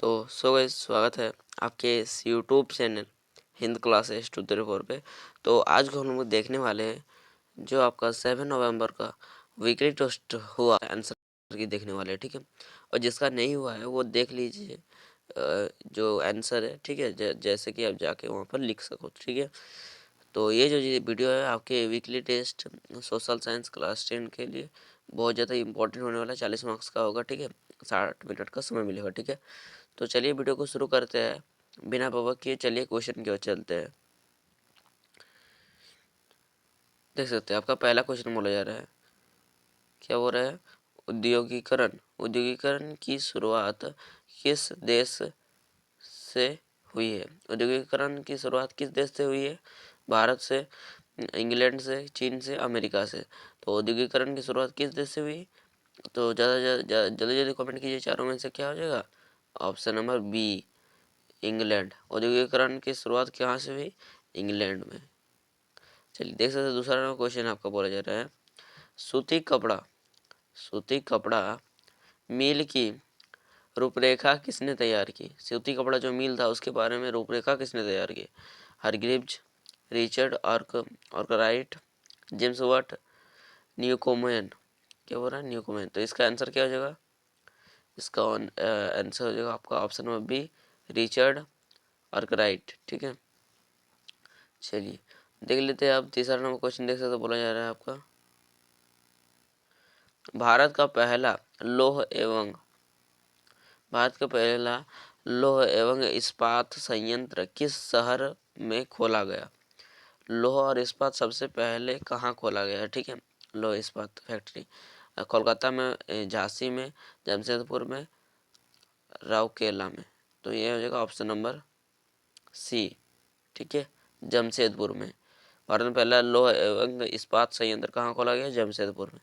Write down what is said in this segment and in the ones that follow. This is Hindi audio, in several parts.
तो सो गाइस, स्वागत है आपके इस यूट्यूब चैनल हिंद क्लासेस 234 पे। तो आज को हम लोग देखने वाले हैं जो आपका 7 नवंबर का वीकली टेस्ट हुआ आंसर की देखने वाले हैं, ठीक है। और जिसका नहीं हुआ है वो देख लीजिए जो आंसर है, ठीक है, जैसे कि आप जाके वहाँ पर लिख सको, ठीक है। तो ये जो वीडियो है आपके weekly test social science class 10 के लिए बहुत ज़्यादा इंपॉर्टेंट होने वाला है। 40 मार्क्स का होगा, ठीक है। 60 मिनट का समय मिलेगा, ठीक है। तो चलिए वीडियो को शुरू करते हैं बिना बवक किए। चलिए क्वेश्चन की ओर चलते हैं। देख सकते हैं आपका पहला क्वेश्चन बोला जा रहा है, क्या हो रहा है, औद्योगिकरण औद्योगिकरण की शुरुआत किस देश से हुई है। औद्योगिकरण की शुरुआत किस देश से हुई है? भारत से, इंग्लैंड से, चीन से, अमेरिका से। तो औद्योगिकरण की शुरुआत किस देश से हुई? तो ज़्यादा जल्दी जल्दी कमेंट कीजिए, चारों में से क्या हो जाएगा? Option number B, England. औद्योगिकरण की शुरुआत कहाँ से हुई? इंग्लैंड में। चलिए देख सकते हैं दूसरा क्वेश्चन आपका बोला जा रहा है, सूती कपड़ा मिल की रूपरेखा किसने तैयार की? सूती कपड़ा जो मिल था उसके बारे में रूपरेखा किसने तैयार की? Hargreaves, Richard Arkwright, James Watt, Newcomen. क्या बोल रहा है? न्यूकोमेन। तो इसका आंसर क्या हो जाएगा? इसका आंसर हो जाएगा आपका option number B, Richard Arkwright, ठीक है। चलिए देख लेते हैं आप तीसरा नंबर क्वेश्चन। देख सकते हो बोला जा रहा है आपका, भारत का पहला लौह एवं भारत का पहला लौह एवं इस्पात संयंत्र किस शहर में खोला गया? लौह और इस्पात सबसे पहले कहाँ खोला गया है? ठीक है, लौह इस्पात फैक्ट्री कोलकाता में, झांसी में, जमशेदपुर में, राउरकेला में। तो ये हो जाएगा ऑप्शन नंबर सी, ठीक है, जमशेदपुर में। भारत में पहला लौह एवं इस्पात संयंत्र कहाँ खोला गया? जमशेदपुर में।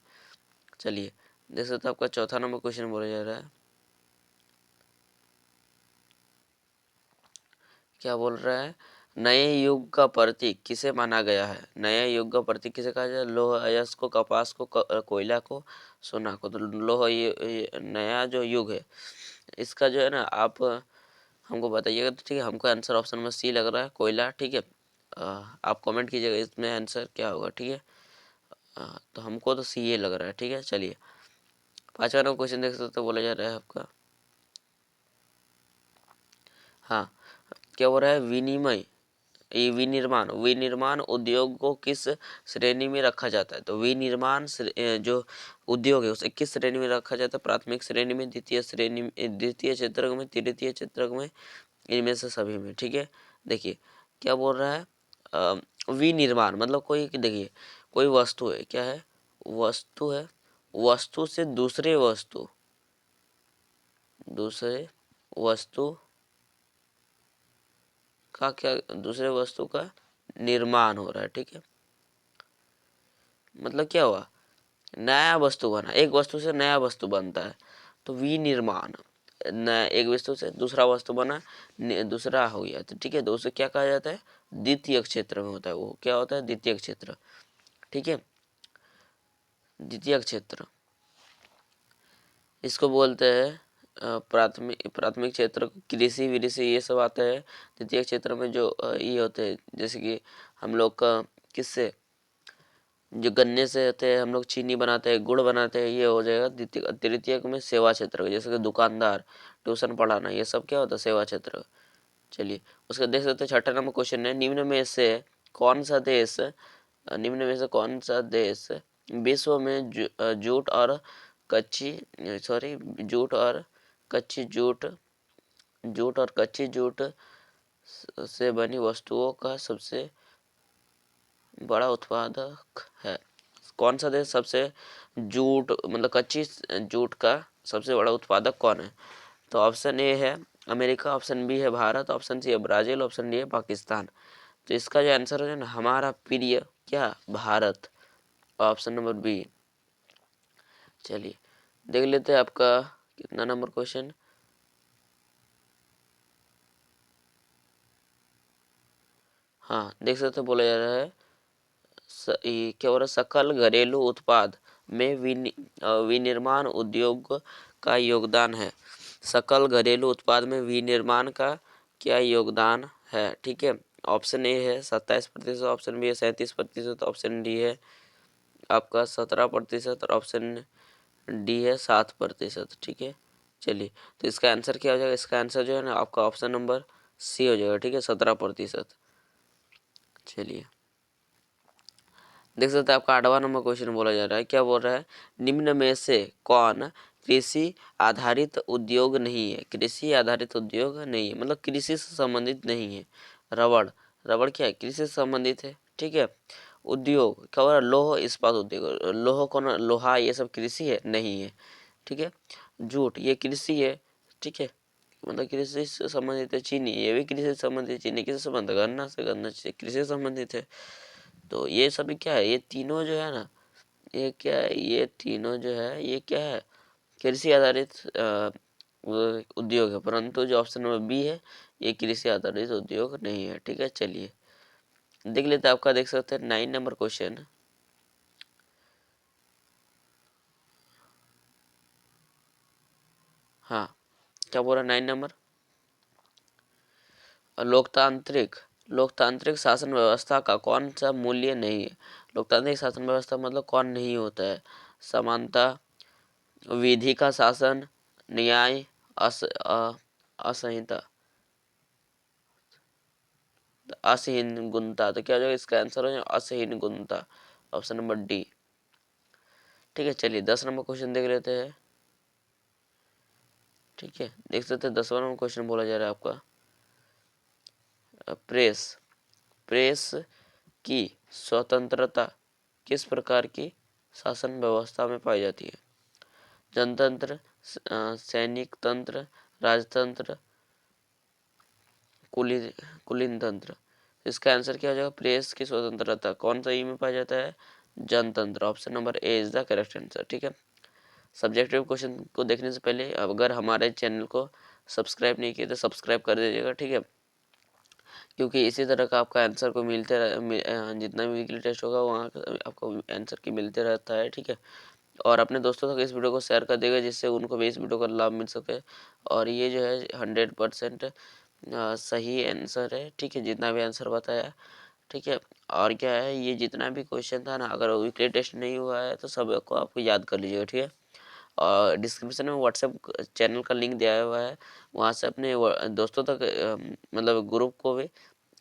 चलिए देख सकते हो आपका चौथा नंबर क्वेश्चन बोला जा रहा है, क्या बोल रहा है, नए युग का प्रतीक किसे माना गया है? नए युग का प्रतीक किसे कहा जाए? लोह अयस्क को, कपास को, कोयला को, सोना को। तो लोह ये नया जो युग है इसका जो है ना, आप हमको बताइएगा, तो ठीक है। हमको आंसर ऑप्शन में सी लग रहा है, कोयला, ठीक है। आप कमेंट कीजिएगा इसमें आंसर क्या होगा, ठीक है। तो हमको तो सी ये लग रहा है, ठीक है। चलिए पांचवा नंबर क्वेश्चन देख सकते हो बोला जा रहा है आपका, हाँ, क्या हो रहा है, विनिमय विनिर्माण विनिर्माण उद्योग को किस श्रेणी में रखा जाता है? तो विनिर्माण जो उद्योग है उसे किस श्रेणी में रखा जाता है? प्राथमिक श्रेणी में, द्वितीय श्रेणी में, द्वितीय क्षेत्र में, तृतीय क्षेत्र में, इनमें से सभी में, ठीक है। देखिए क्या बोल रहा है, विनिर्माण मतलब कोई, देखिए कोई वस्तु है, क्या है, वस्तु है, वस्तु से दूसरे वस्तु का क्या, दूसरे वस्तु का निर्माण हो रहा है, ठीक है। मतलब क्या हुआ, नया वस्तु बना, एक वस्तु से नया वस्तु बनता है, तो विनिर्माण। नया एक वस्तु से दूसरा वस्तु बना, दूसरा हो गया, तो ठीक है। तो उसे क्या कहा जाता है? द्वितीय क्षेत्र में होता है। वो क्या होता है? द्वितीय क्षेत्र, ठीक है, द्वितीय क्षेत्र इसको बोलते हैं। प्राथमिक क्षेत्र कृषि विऋषि ये सब आता है। द्वितीय क्षेत्र में जो ये होते हैं, जैसे कि हम लोग का किससे, जो गन्ने से होते हैं, हम लोग चीनी बनाते हैं, गुड़ बनाते हैं, ये हो जाएगा द्वितीय। तृतीय में सेवा क्षेत्र, जैसे कि दुकानदार, ट्यूशन पढ़ाना, ये सब क्या होता है? सेवा क्षेत्र। चलिए उसका देख सकते हैं छठा नंबर क्वेश्चन है, निम्न में से कौन सा देश विश्व में जूट और कच्ची सॉरी जूट और कच्ची जूट से बनी वस्तुओं का सबसे बड़ा उत्पादक है? कौन सा देश सबसे जूट मतलब कच्ची जूट का सबसे बड़ा उत्पादक कौन है? तो ऑप्शन ए है अमेरिका, ऑप्शन बी है भारत, ऑप्शन सी है ब्राजील, ऑप्शन डी है पाकिस्तान। तो इसका जो आंसर है ना, हमारा प्रिय क्या, भारत, ऑप्शन नंबर बी। चलिए देख लेते हैं आपका कितना नंबर क्वेश्चन। हाँ देख सकते बोला जा रहा है, क्या हो रहा है, सकल घरेलू उत्पाद में विनिर्माण उद्योग का योगदान है। सकल घरेलू उत्पाद में विनिर्माण का क्या योगदान है? ठीक है, ऑप्शन ए है 27%, ऑप्शन बी है 37%, ऑप्शन डी है आपका 17% और ऑप्शन डी है 7%। ठीक है, चलिए तो इसका आंसर क्या हो जाएगा? इसका आंसर जो है ना आपका ऑप्शन नंबर सी हो जाएगा। ठीक है, 17%। चलिए देख सकते हैं आपका 8वां नंबर क्वेश्चन बोला जा रहा है। क्या बोल रहा है? निम्न में से कौन कृषि आधारित उद्योग नहीं है? कृषि आधारित उद्योग नहीं है मतलब कृषि से संबंधित नहीं है। रबड़, रबड़ क्या है? कृषि से संबंधित है। ठीक है, उद्योग क्या हो रहा है? लौह इस्पात उद्योग, लोह कौन? लोहा ये सब कृषि है? नहीं है। ठीक है, जूट ये कृषि है। ठीक है, मतलब कृषि से संबंधित है। चीनी ये भी कृषि से संबंधित है। चीनी किससे संबंधित है? गन्ना से, गन्ना से कृषि से संबंधित है। तो ये सभी क्या है? ये तीनों जो है ना, ये क्या है? ये तीनों जो है ये क्या है? कृषि आधारित उद्योग है। परंतु जो ऑप्शन नंबर बी है ये कृषि आधारित उद्योग नहीं है। ठीक है, चलिए देख लेते हैं आपका। देख सकते हैं 9 नंबर क्वेश्चन। हाँ, क्या बोल रहा है 9 नंबर? लोकतांत्रिक, लोकतांत्रिक शासन व्यवस्था का कौन सा मूल्य नहीं है? लोकतांत्रिक शासन व्यवस्था मतलब कौन नहीं होता है? समानता, विधि का शासन, न्याय, असंहिता, असहीन गुणता। तो क्या हो जाएगा? इसका आंसर हो जाएगा असहीन गुणता, ऑप्शन नंबर डी। ठीक है, चलिए 10 नंबर क्वेश्चन देख लेते हैं। ठीक है, देख सकते हैं 10वां नंबर क्वेश्चन बोला जा रहा है आपका प्रेस, प्रेस की स्वतंत्रता किस प्रकार की शासन व्यवस्था में पाई जाती है? जनतंत्र, सैनिक तंत्र, राजतंत्र, कुलीन तंत्र। इसका आंसर क्या हो जाएगा? प्रेस की स्वतंत्रता कौन सा ई में पाया जाता है? जनतंत्र, option number A is the correct answer. ठीक है, सब्जेक्टिव क्वेश्चन को देखने से पहले अगर हमारे चैनल को सब्सक्राइब नहीं किए तो सब्सक्राइब कर दीजिएगा। ठीक है, क्योंकि इसी तरह का आपका आंसर को जितना भी वीकली टेस्ट होगा वहाँ आपको आंसर की मिलते रहता है। ठीक है, और अपने दोस्तों तक इस वीडियो को शेयर कर देगा जिससे उनको भी इस वीडियो का लाभ मिल सके। और ये जो है 100% सही आंसर है। ठीक है, जितना भी आंसर बताया। ठीक है, और क्या है, ये जितना भी क्वेश्चन था ना, अगर वीकली टेस्ट नहीं हुआ है तो सबको आपको याद कर लीजिएगा। ठीक है, और डिस्क्रिप्शन में व्हाट्सएप चैनल का लिंक दिया हुआ है, वहाँ से अपने दोस्तों तक मतलब ग्रुप को भी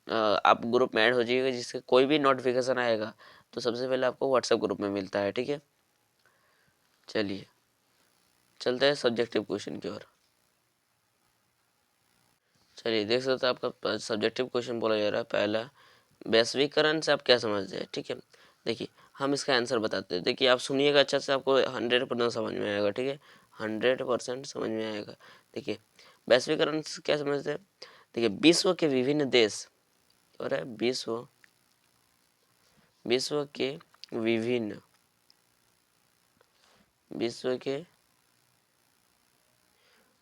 आप ग्रुप में ऐड हो जाइएगा, जिससे कोई भी नोटिफिकेशन आएगा तो सबसे पहले आपको व्हाट्सएप ग्रुप में मिलता है। ठीक है, चलिए चलते हैं सब्जेक्टिव क्वेश्चन की ओर। चलिए देख सकते हैं आपका सब्जेक्टिव क्वेश्चन बोला जा रहा है पहला, वैश्वीकरण से आप क्या समझते हैं? ठीक है, देखिए हम इसका आंसर बताते हैं। देखिए आप सुनिएगा अच्छा से, आपको 100% समझ में आएगा। ठीक है, 100% समझ में आएगा। देखिए वैश्वीकरण से क्या समझते हैं? देखिए विश्व के विभिन्न देश, और विश्व के विभिन्न विश्व के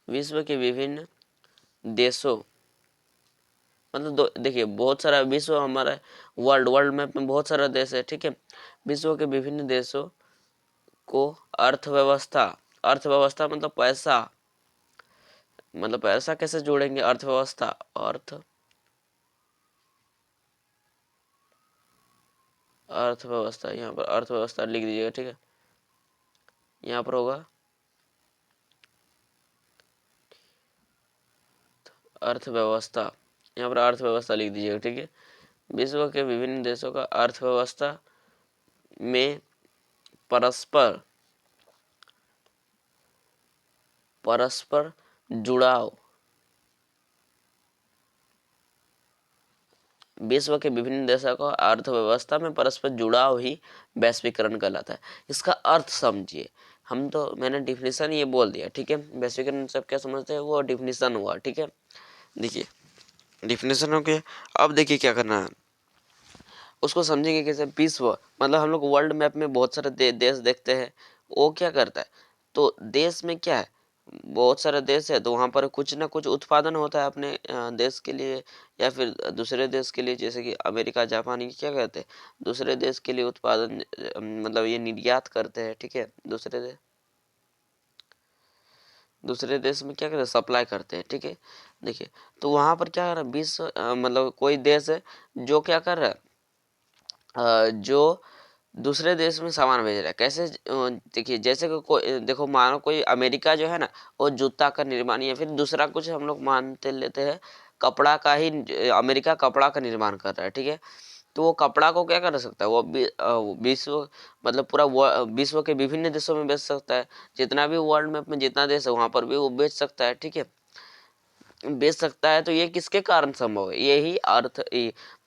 विश्व के विभिन्न देशों, मतलब देखिए बहुत सारा विश्व हमारा वर्ल्ड वर्ल्ड मैप में बहुत सारा देश है। ठीक है, विश्व के विभिन्न देशों को अर्थव्यवस्था, अर्थव्यवस्था मतलब पैसा, मतलब पैसा कैसे जोड़ेंगे? अर्थव्यवस्था, अर्थव्यवस्था यहाँ पर अर्थव्यवस्था लिख दीजिएगा। ठीक है, यहाँ पर होगा अर्थव्यवस्था, यहाँ पर अर्थव्यवस्था लिख दीजिएगा। ठीक है, विश्व के विभिन्न देशों का अर्थव्यवस्था में परस्पर परस्पर जुड़ाव, विश्व के विभिन्न देशों का अर्थव्यवस्था में परस्पर जुड़ाव ही वैश्वीकरण कहलाता है। इसका अर्थ समझिए, हम तो मैंने डिफिनीशन ये बोल दिया। ठीक है, वैश्वीकरण सब क्या समझते हैं वो डिफिनीशन हुआ। ठीक है, देखिए डिफिनेशन हो गया। अब देखिए क्या करना है, उसको समझेंगे कैसे? विश्व मतलब हम लोग वर्ल्ड मैप में बहुत सारे देश देखते हैं। वो क्या करता है? तो देश में क्या है, बहुत सारे देश है तो वहाँ पर कुछ ना कुछ उत्पादन होता है अपने देश के लिए या फिर दूसरे देश के लिए। जैसे कि अमेरिका जापान ये क्या करते हैं? दूसरे देश के लिए उत्पादन मतलब ये निर्यात करते हैं। ठीक है, दूसरे देश में क्या करते हैं, सप्लाई करते हैं, ठीक है। देखिए तो वहाँ पर क्या कर रहा है, विश्व मतलब कोई देश है जो क्या कर रहा है, जो दूसरे देश में सामान भेज रहा है। कैसे, देखिए जैसे कि कोई, देखो मानो कोई अमेरिका जो है ना, वो जूता का निर्माण या फिर दूसरा कुछ हम लोग मानते लेते हैं, कपड़ा का ही, अमेरिका कपड़ा का निर्माण कर रहा है, ठीक है। तो वो कपड़ा को क्या कर सकता है, वो विश्व मतलब पूरा विश्व के विभिन्न देशों में बेच सकता है। जितना भी वर्ल्ड मैप में जितना देश है वहां पर भी वो बेच सकता है, ठीक है, बेच सकता है। तो ये किसके कारण संभव है, यही अर्थ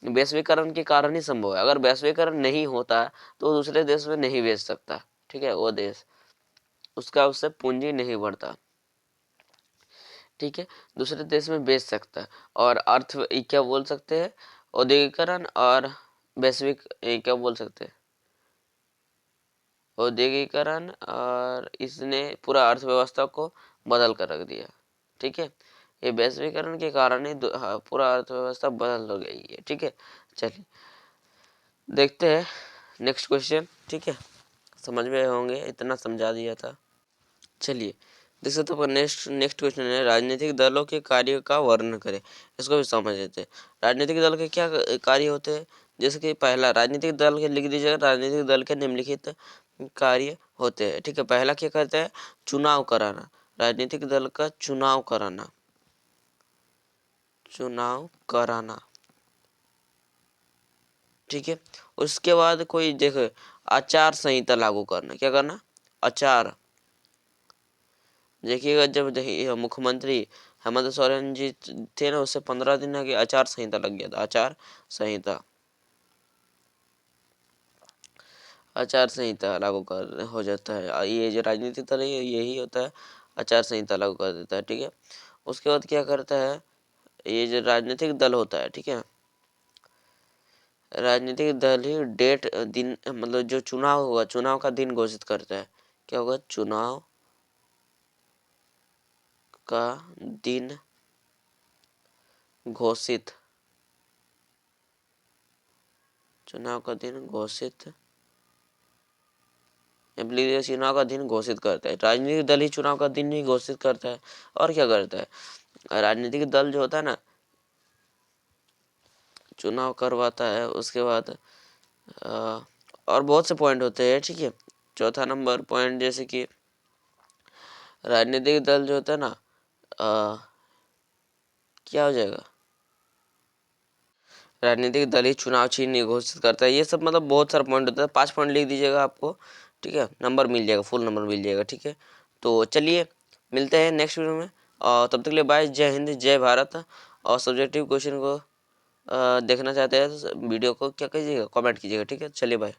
वैश्वीकरण के कारण ही संभव है। अगर वैश्वीकरण नहीं होता तो दूसरे देश में नहीं बेच सकता, ठीक है, वो देश उसका उससे पूंजी नहीं बढ़ता, ठीक है, दूसरे देश में बेच सकता है। और अर्थ क्या बोल सकते हैं, औद्योगिकरण और वैश्विक क्या बोल सकते हैं, औद्योगिकरण, और इसने पूरा अर्थव्यवस्था को बदल कर रख दिया, ठीक है। ये वैश्वीकरण के कारण ही पूरा अर्थव्यवस्था बदल हो गई है, ठीक है। चलिए देखते हैं नेक्स्ट क्वेश्चन, ठीक है, समझ में होंगे, इतना समझा दिया था। चलिए देख सकते हो, नेक्स्ट नेक्स्ट क्वेश्चन है, राजनीतिक दलों के कार्य का वर्णन करें। इसको भी समझ लेते हैं। राजनीतिक दल के क्या कार्य होते हैं, जैसे कि पहला, राजनीतिक दल के लिख दीजिएगा, राजनीतिक दल के निम्नलिखित कार्य होते हैं, ठीक है। पहला क्या करते हैं, चुनाव कराना, राजनीतिक दल का चुनाव कराना, चुनाव कराना, ठीक है। उसके बाद कोई देखो, आचार संहिता लागू करना, क्या करना, आचार, देखिएगा जब देखिए मुख्यमंत्री हेमंत सोरेन जी थे ना, उससे 15 दिन आगे आचार संहिता लग गया था, आचार संहिता, आचार संहिता लागू कर हो जाता है। ये जो राजनीतिक दल है यही होता है, आचार संहिता लागू कर देता है, ठीक है। उसके बाद क्या करता है, ये जो राजनीतिक दल होता है, ठीक है, राजनीतिक दल ही डेट दिन मतलब जो चुनाव होगा, चुनाव का दिन घोषित करता है। क्या होगा, चुनाव का दिन घोषित, चुनाव का दिन घोषित, चुनाव का दिन घोषित करता है। राजनीतिक दल ही चुनाव का दिन ही घोषित करता है। और क्या करता है, राजनीतिक दल जो होता है ना, चुनाव करवाता है। उसके बाद और बहुत से पॉइंट होते हैं, ठीक है। चौथा नंबर पॉइंट, जैसे कि राजनीतिक दल जो होता है ना, क्या हो जाएगा, राजनीतिक दल ही चुनाव चिन्ह घोषित करता है। ये सब मतलब बहुत सारा पॉइंट होता है, 5 पॉइंट लिख दीजिएगा आपको, ठीक है, नंबर मिल जाएगा, फुल नंबर मिल जाएगा, ठीक है। तो चलिए मिलते हैं नेक्स्ट वीडियो में, और तब तक के लिए बाय, जय हिंद, जय भारत। और सब्जेक्टिव क्वेश्चन को देखना चाहते हैं तो वीडियो को क्या कीजिएगा, कमेंट कीजिएगा, ठीक है। चलिए बाय।